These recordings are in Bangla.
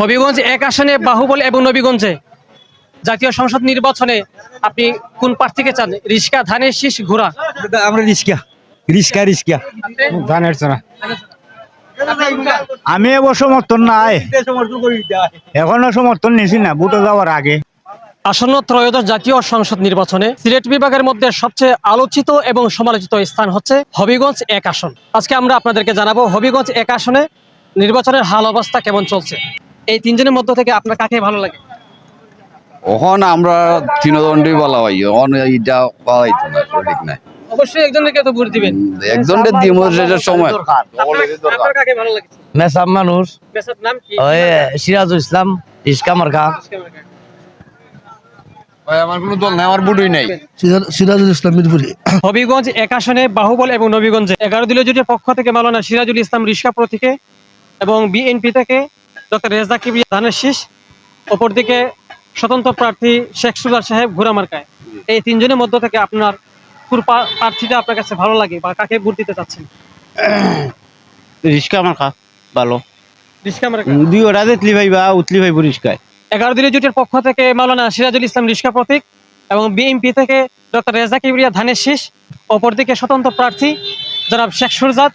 হবিগঞ্জ এক আসনে বাহুবল এবং নবীগঞ্জে জাতীয় সংসদ নির্বাচনে আপনি কোন প্রার্থীকে চান? রিস্কা, ধানের শীষ, ঘোড়া? আমরা রিস্কা রিস্কা রিস্কা ধানের চড়া। আমি এবার সমর্থন নাই, এখনো সমর্থন নিছি না, ভোটে যাওয়ার আগে। আসন্ন ত্রয়োদশ জাতীয় সংসদ নির্বাচনে সিলেট বিভাগের মধ্যে সবচেয়ে আলোচিত এবং সমালোচিত স্থান হচ্ছে হবিগঞ্জ এক আসন। আজকে আমরা আপনাদেরকে জানাবো হবিগঞ্জ এক আসনে নির্বাচনের হাল অবস্থা কেমন চলছে। এই তিনজনের মধ্য থেকে আপনার কাকে ভালো লাগে? ওখান আমরা তৃণদণ্ডই বলা হয়, এইটা পাওয়া যাইতো না, সঠিক নাই। অবশ্যই একজনকে তো ভোট দিবেন, একজনের ডিমোরের সময় আপনার কাকে ভালো লাগে? মেসাব মানুষ বেসার নাম কি? ওই সিরাজুল ইসলাম রিস্কা মার্কা। আমার কোনো দল নাই, আমার বুটই নাই। সিরাজুল ইসলাম মিরপুরি। হবিগঞ্জ এক আসনে বাহুবল এবং নবীগঞ্জে 11 দলীয় জোটের পক্ষ থেকে মাওলানা সিরাজুল ইসলাম রিস্কা প্রতীকে এবং বিএনপি থেকে ডক্টর রেজা কিবরিয়া ধানের শীষ, অপরদিকে স্বতন্ত্র প্রার্থী শেখ সুজার সাহেব ঘোড়া মার্কায়। এই তিনজনের মধ্য থেকে আপনার কোন প্রার্থীটা আপনার কাছে ভালো লাগে বা কাকে ভোট দিতে চাচ্ছেন? রিস্কা মার্কা ভালো। রিস্কা মার্কা। দুই ওরা দেখলি ভাইবা উতলি ভাইব রিস্কায়। 11 দলীয় জোটের পক্ষ থেকে মাওলানা সিরাজুল ইসলাম রিস্কা প্রতীক এবং বিএনপি থেকে ডক্টর রেজা কিবরিয়া ধানের শীষ, অপরদিকে স্বতন্ত্র প্রার্থী জনাব শেখ সুরজাত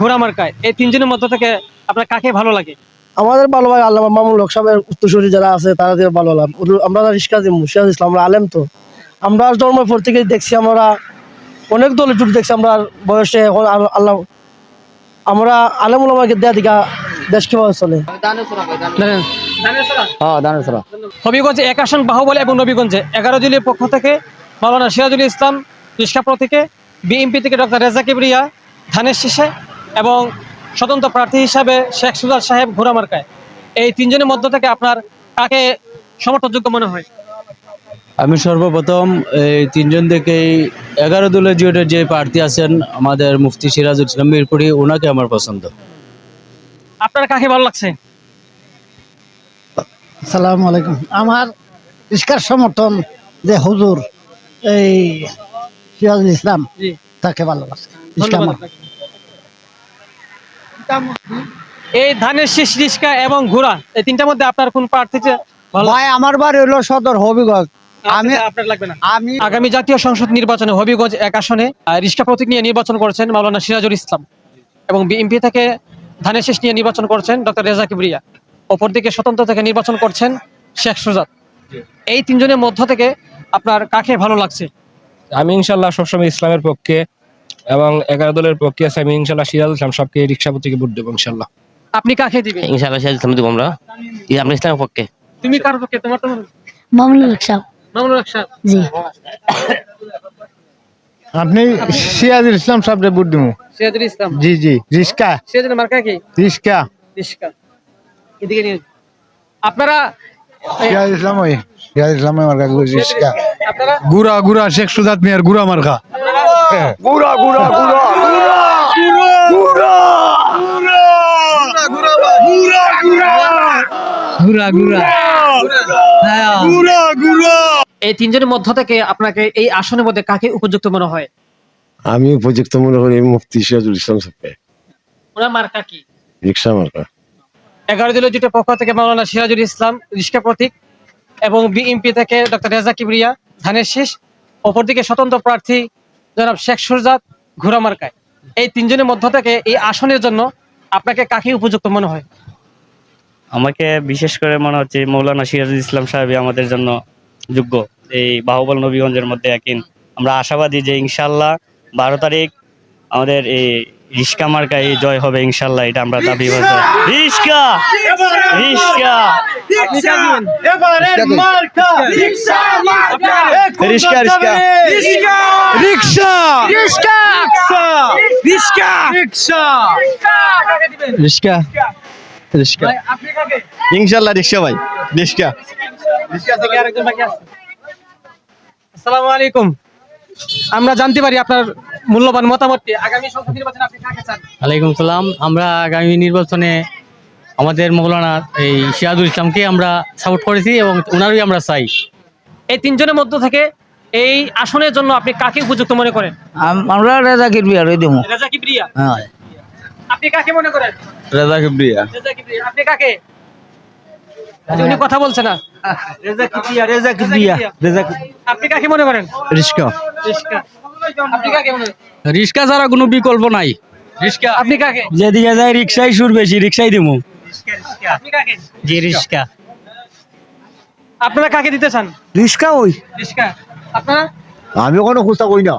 ঘোড়া মার্কায়। এই তিনজনের মধ্য থেকে আপনার কাকে ভালো লাগে? আমাদের ভালো ভাই আল্লাহ মামুল হক সাহেবের উত্তরসূরি যারা আছে তারা দিয়ে ভালো লাগলাম। আমরা রিস্কা দিই মুর্শিদ ইসলাম, আমরা আলেম তো, আমরা জন্মের পর থেকে দেখছি, আমরা অনেক দল টুট দেখছি, আমরা বয়সে এখন আল্লাহ আমরা আলেম ওলামাকে দেয়া দিকা দেশ কিভাবে চলে। হবিগঞ্জ এক আসন বাহুবল এবং নবীগঞ্জে 11 দলীয় পক্ষ থেকে মাওলানা সিরাজুল ইসলাম রিস্কা প্রতীকে, বিএনপি থেকে ডক্টর রেজা কিবরিয়া ধানের শীষে এবং স্বতন্ত্র প্রার্থী হিসাবে শেখ সুজাত সাহেব ঘোড়া মার্কায়। এই তিনজনের মধ্য থেকে আপনার কাকে সমর্থনযোগ্য মনে হয়? আমি সর্বপ্রথম এই তিনজন থেকেই 11 দলের জোটের যে প্রার্থী আছেন আমাদের মুফতি সিরাজুল ইসলাম মিরপুরি, ওনাকে আমার পছন্দ। আপনার কাকে ভালো লাগছে? আসসালামু আলাইকুম। আমার রিস্কার সমর্থন যে হুজুর এই সিরাজুল ইসলাম, জি, তাকে ভালো লাগছে। ধন্যবাদ আপনাকে। এই ধানের শীষ, রিস্কা এবং ঘোড়া, এই তিনটার মধ্যে আপনার কোন প্রার্থীতে ভালো? ভাই আমার বাড়ি হলো সদর হবিগঞ্জ। আপনার লাগবে না। আমি আগামী জাতীয় সংসদ নির্বাচনে হবিগঞ্জ এক আসনে রিস্কা প্রতীক নিয়ে নির্বাচন করছেন মাওলানা সিরাজুল ইসলাম এবং বিএনপি থেকে ধানের শীষ নিয়ে নির্বাচন করছেন ডক্টর রেজা কিবরিয়া, অপরদিকে স্বতন্ত্র থেকে নির্বাচন করছেন শেখ সুজাত। এই তিনজনের মধ্য থেকে আপনার কাকে ভালো লাগছে? আমি ইনশাল্লাহ সবসময় ইসলামের পক্ষে এবং 11 দলের পক্ষে আছে। আমি ইনশাল্লাহ সিরাজুল ইসলাম সবকে রিক্সা প্রতীকে ভোট দেবো ইনশাল্লাহ। আপনি কাকে দিবেন? ইনশাআল্লাহ সিরাজুল ইসলাম দিব আমরা। আমরা ইসলামের পক্ষে। তুমি কার পক্ষে? তোমার তো মামুনুল হক সাহেব। মামুনুল হক সাহেব। জি। আপনি সিরাজুল ইসলাম সাহেবরে ভোট দিব। সিরাজুল ইসলাম। জি জি রিস্কা সিরাজুল মার্কা কি? রিস্কা রিস্কা। এদিকে নিয়ে আপনারা সিরাজুল ইসলাম ওই সিরাজুল ইসলাম মার্কা রিস্কা। আপনারা গুড়া গুড়া শেখ সুজাত মিয়ার গুড়া মার্কা। গুড়া গুড়া গুড়া এই তিনজনের মধ্য থেকে আপনাকে এই আসনের মধ্যে কাকে উপযুক্ত মনে হয়? আমি উপযুক্ত মনে করি মুফতি সিরাজুল ইসলাম সাহেবকে। ওনার মার্কা কি? রিক্সা মার্কা। 11 দলীয় জোটের পক্ষ থেকে মাওলানা সিরাজুল ইসলাম রিস্কা প্রতীক এবং বিএনপি থেকে ডক্টর রেজা কিবরিয়া ধানের শীষ, অপরদিকে স্বতন্ত্র প্রার্থী জনাব শেখ সুরজাত ঘোড়া মার্কায়। এই তিনজনের মধ্য থেকে এই আসনের জন্য আপনাকে কাকে উপযুক্ত মনে হয়? আমাকে বিশেষ করে মনে হচ্ছে মৌলানা সিরাজুল ইসলাম সাহেবই আমাদের জন্য যোগ্য। এই বাহুবল নবীগঞ্জের মধ্যে একদিন আমরা আশাবাদী যে ইনশাল্লাহ 12 তারিখ আমাদের এই রিস্কা মার্কা এই জয় হবে ইনশাল্লাহ, এটা আমরা দাবি করব। রিস্কা রিস্কা রিস্কা রিস্কা রিক্সা রিস্কা রিস্কা রিস্কা রিস্কা আপনি কাকে? ইনশাআল্লাহ রিক্সা ভাই রিস্কা। রিস্কা থেকে আরেকজন বাকি আছে। আসসালামু আলাইকুম। আমরা জানতে পারি আপনার মূল্যবান মতামত কি? আগামী সংসদ নির্বাচনে আপনি কাকে চান? ওয়ালাইকুম সালাম। আমরা আগামী নির্বাচনে আমাদের মৌলানা এই সিরাজুল ইসলামকে আমরা সাপোর্ট করেছি এবং ওনারই আমরা চাই। এই তিনজনের মধ্য থেকে এই আসনের জন্য আপনি কাকে উপযুক্ত মনে করেন? আমরা রেজা কিবরিয়া দেব। রেজা কিবরিয়া। হ্যাঁ আপনি কাকে মনে করেন? রেজা কিবরিয়া। রেজা কিবরিয়া। আপনি কাকে? আচ্ছা, উনি কথা বলছে না। আপনি কাকে মনে করেন? রিস্কা রিস্কা। আপনি কাকে মনে করেন? রিক্সা ছাড়া কোনো বিকল্প নাই। রিস্কা। আপনি কাকে? যেদিকে যায় রিক্সাই সুর বেশি, রিক্সাই দিমু। আপনি কাকে? জি রিক্সা। আপনারা কাকে দিতে চান? রিস্কা ওই রিস্কা। আপনারা? আমি কোনো খুঁজা কই না